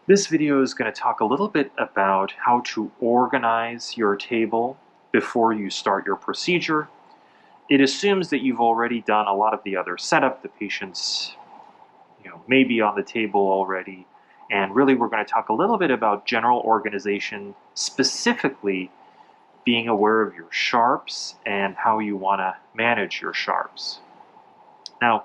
This video is going to talk a little bit about how to organize your table before you start your procedure. It assumes that you've already done a lot of the other setup. The patient's may be on the table already. And really we're going to talk a little bit about general organization, specifically being aware of your sharps and how you want to manage your sharps. Now,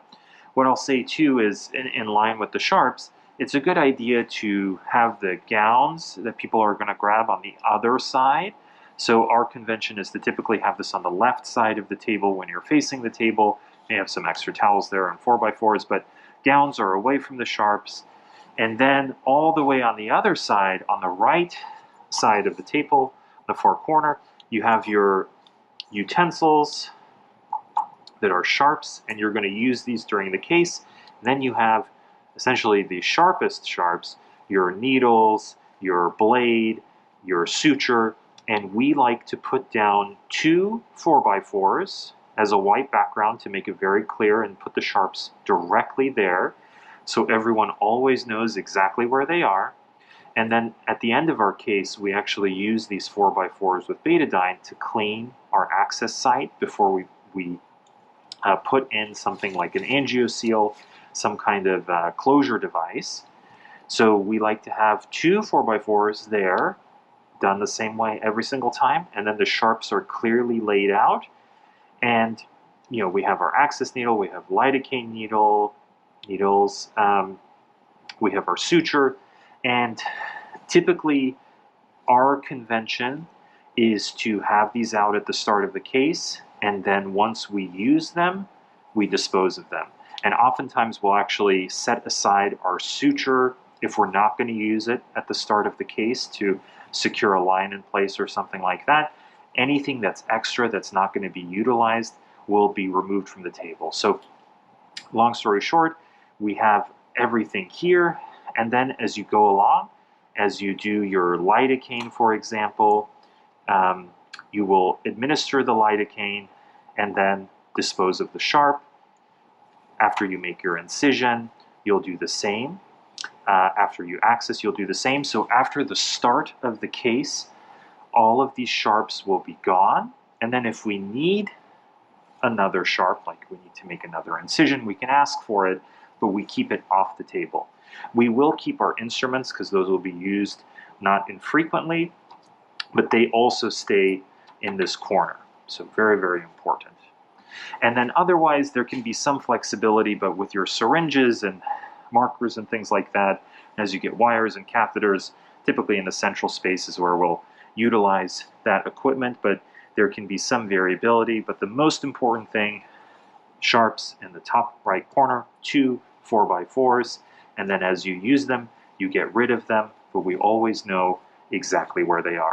what I'll say too is in line with the sharps, it's a good idea to have the gowns that people are going to grab on the other side. So our convention is to typically have this on the left side of the table when you're facing the table. You may have some extra towels there and 4x4s, but gowns are away from the sharps. And then all the way on the other side, on the right side of the table, the far corner, you have your utensils that are sharps, and you're going to use these during the case. And then you have essentially the sharpest sharps, your needles, your blade, your suture, and we like to put down 2 4x4s as a white background to make it very clear and put the sharps directly there so everyone always knows exactly where they are. And then at the end of our case, we actually use these 4x4s with betadine to clean our access site before we put in something like an angioseal, some kind of closure device. So we like to have 2 4x4s there, done the same way every single time, and then the sharps are clearly laid out. And we have our access needle, we have lidocaine needles, we have our suture, and typically our convention is to have these out at the start of the case, and then once we use them, we dispose of them. And oftentimes we'll actually set aside our suture if we're not going to use it at the start of the case to secure a line in place or something like that. Anything that's extra that's not going to be utilized will be removed from the table. So long story short, we have everything here, and then as you go along, as you do your lidocaine, for example, you will administer the lidocaine and then dispose of the sharp. After you make your incision, you'll do the same. After you access, you'll do the same. So after the start of the case, all of these sharps will be gone. And then if we need another sharp, like we need to make another incision, we can ask for it, but we keep it off the table. We will keep our instruments because those will be used not infrequently, but they also stay in this corner. So very, very important. And then otherwise, there can be some flexibility, but with your syringes and markers and things like that, as you get wires and catheters, typically in the central spaces where we'll utilize that equipment, but there can be some variability. But the most important thing, sharps in the top right corner, 2 4x4s, and then as you use them, you get rid of them, but we always know exactly where they are.